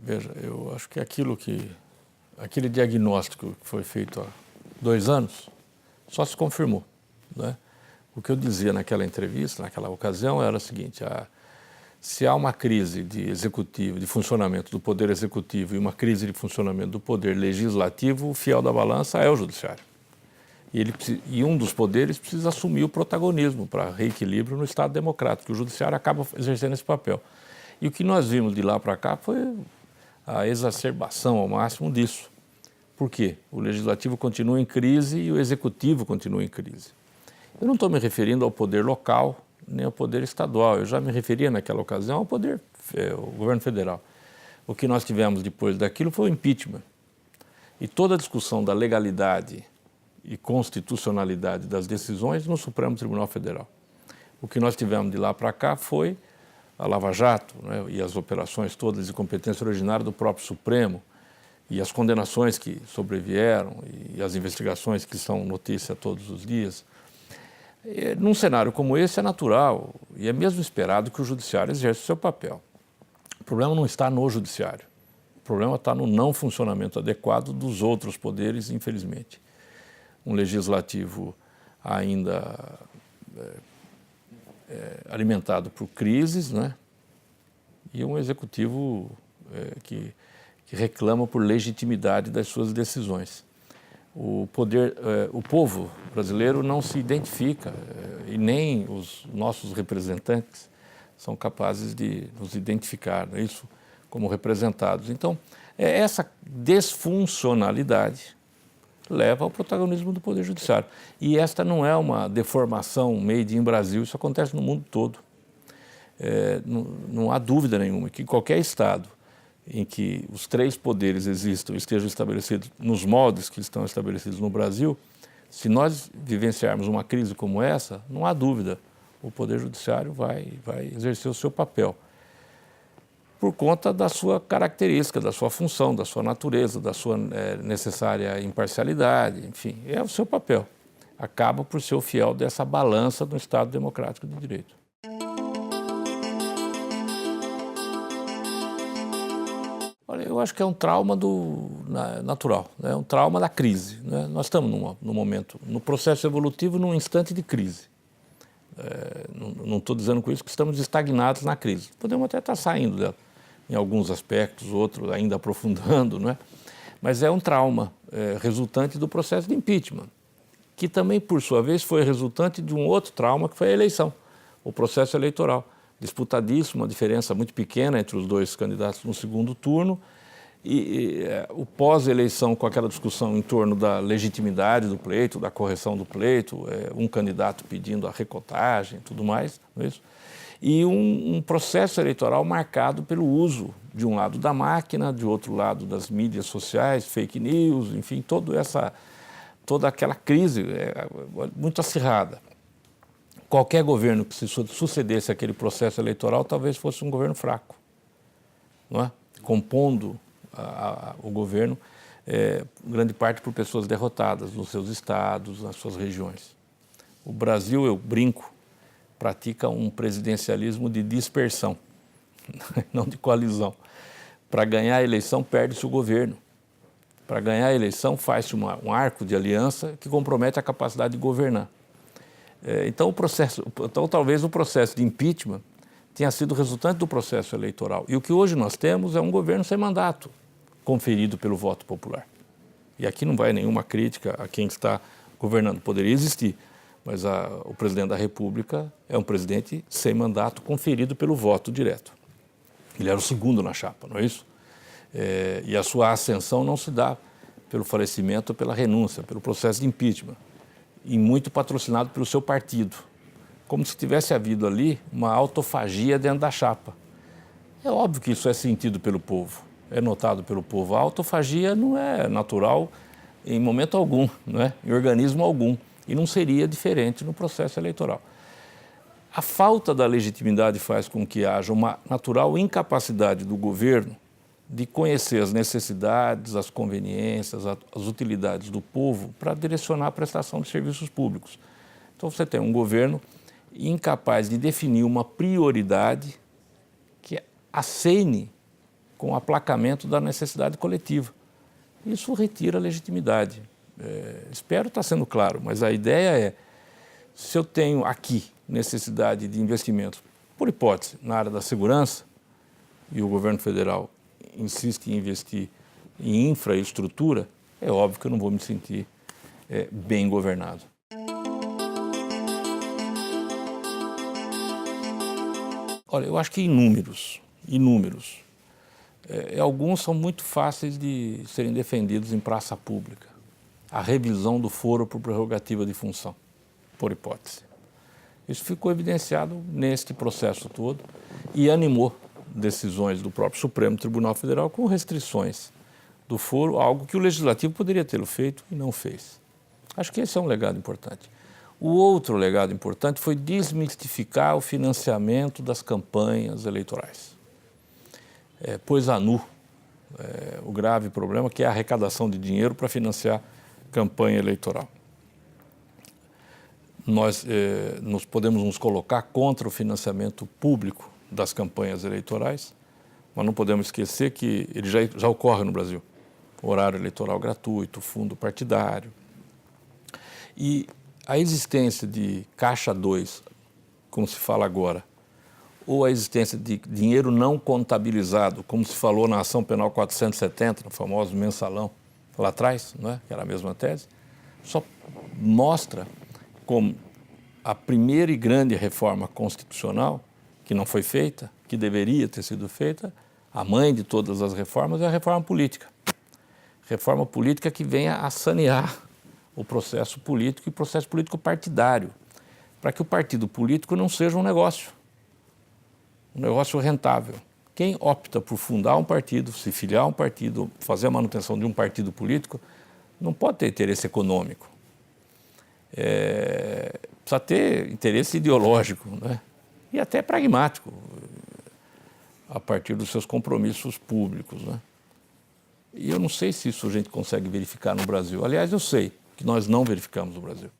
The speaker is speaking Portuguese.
Veja, eu acho que aquele diagnóstico que foi feito há 2 anos só se confirmou, né? O que eu dizia naquela entrevista, naquela ocasião, era o seguinte: se há uma crise de executivo, de funcionamento do poder executivo e uma crise de funcionamento do poder legislativo, o fiel da balança é o judiciário. E um dos poderes precisa assumir o protagonismo para reequilíbrio no Estado democrático. O judiciário acaba exercendo esse papel. E o que nós vimos de lá para cá foi a exacerbação ao máximo disso. Por quê? O legislativo continua em crise e o executivo continua em crise. Eu não estou me referindo ao poder local nem ao poder estadual. Eu já me referia naquela ocasião ao poder, ao governo federal. O que nós tivemos depois daquilo foi o impeachment. E toda a discussão da legalidade e constitucionalidade das decisões no Supremo Tribunal Federal. O que nós tivemos de lá para cá foi a Lava Jato, né, e as operações todas de competência originária do próprio Supremo, e as condenações que sobrevieram e as investigações que são notícia todos os dias. Num cenário como esse é natural e é mesmo esperado que o judiciário exerça o seu papel. O problema não está no judiciário, o problema está no não funcionamento adequado dos outros poderes, infelizmente. Um legislativo ainda alimentado por crises, né? E um executivo que reclama por legitimidade das suas decisões. O povo brasileiro não se identifica e nem os nossos representantes são capazes de nos identificar, não é isso, como representados. Então, essa desfuncionalidade leva ao protagonismo do Poder Judiciário. E esta não é uma deformação made in Brasil, isso acontece no mundo todo. Não há dúvida nenhuma que qualquer Estado em que os 3 poderes existam e estejam estabelecidos nos moldes que estão estabelecidos no Brasil, se nós vivenciarmos uma crise como essa, não há dúvida, o Poder Judiciário vai exercer o seu papel. Por conta da sua característica, da sua função, da sua natureza, da sua necessária imparcialidade, enfim, é o seu papel. Acaba por ser o fiel dessa balança do Estado democrático de direito. Olha, eu acho que é um trauma natural, né? É um trauma da crise, né? Nós estamos no momento, no processo evolutivo, num instante de crise. Não estou dizendo com isso que estamos estagnados na crise. Podemos até estar saindo dela, em alguns aspectos, outros ainda aprofundando, não é? Mas é um trauma resultante do processo de impeachment, que também, por sua vez, foi resultante de um outro trauma, que foi a eleição, o processo eleitoral. Disputadíssimo, uma diferença muito pequena entre os 2 candidatos no segundo turno, e o pós-eleição com aquela discussão em torno da legitimidade do pleito, da correção do pleito, um candidato pedindo a recontagem e tudo mais, não é isso? E um processo eleitoral marcado pelo uso, de um lado da máquina, de outro lado das mídias sociais, fake news, enfim, toda aquela crise muito acirrada. Qualquer governo que se sucedesse aquele processo eleitoral talvez fosse um governo fraco, não é? Compondo o governo, grande parte por pessoas derrotadas nos seus estados, nas suas regiões. O Brasil, eu brinco, pratica um presidencialismo de dispersão, não de coalizão. Para ganhar a eleição, perde-se o governo. Para ganhar a eleição, faz-se um arco de aliança que compromete a capacidade de governar. Então, talvez o processo de impeachment tenha sido resultante do processo eleitoral. E o que hoje nós temos é um governo sem mandato, conferido pelo voto popular. E aqui não vai nenhuma crítica a quem está governando. Poderia existir, mas o presidente da República é um presidente sem mandato conferido pelo voto direto. Ele era o segundo na chapa, não é isso? E a sua ascensão não se dá pelo falecimento ou pela renúncia, pelo processo de impeachment, e muito patrocinado pelo seu partido, como se tivesse havido ali uma autofagia dentro da chapa. É óbvio que isso é sentido pelo povo, é notado pelo povo. A autofagia não é natural em momento algum, não é? Em organismo algum, e não seria diferente no processo eleitoral. A falta da legitimidade faz com que haja uma natural incapacidade do governo de conhecer as necessidades, as conveniências, as utilidades do povo para direcionar a prestação de serviços públicos. Então você tem um governo incapaz de definir uma prioridade que acene com o aplacamento da necessidade coletiva. Isso retira a legitimidade. Espero estar sendo claro, mas a ideia é, se eu tenho aqui necessidade de investimentos, por hipótese, na área da segurança, e o governo federal insiste em investir em infraestrutura, é óbvio que eu não vou me sentir bem governado. Olha, eu acho que inúmeros. Alguns são muito fáceis de serem defendidos em praça pública. A revisão do foro por prerrogativa de função, por hipótese. Isso ficou evidenciado neste processo todo e animou decisões do próprio Supremo Tribunal Federal com restrições do foro, algo que o Legislativo poderia ter feito e não fez. Acho que esse é um legado importante. O outro legado importante foi desmistificar o financiamento das campanhas eleitorais. Pôs a nu o grave problema que é a arrecadação de dinheiro para financiar campanha eleitoral. Nós podemos nos colocar contra o financiamento público das campanhas eleitorais, mas não podemos esquecer que ele já ocorre no Brasil. Horário eleitoral gratuito, fundo partidário. E a existência de Caixa 2, como se fala agora, ou a existência de dinheiro não contabilizado, como se falou na Ação Penal 470, no famoso mensalão, lá atrás, não é? Que era a mesma tese, só mostra como a primeira e grande reforma constitucional, que não foi feita, que deveria ter sido feita, a mãe de todas as reformas é a reforma política. Reforma política que venha a sanear o processo político e o processo político partidário, para que o partido político não seja um negócio rentável. Quem opta por fundar um partido, se filiar a um partido, fazer a manutenção de um partido político, não pode ter interesse econômico. Precisa ter interesse ideológico, né? E até pragmático, a partir dos seus compromissos públicos, né? E eu não sei se isso a gente consegue verificar no Brasil. Aliás, eu sei que nós não verificamos no Brasil.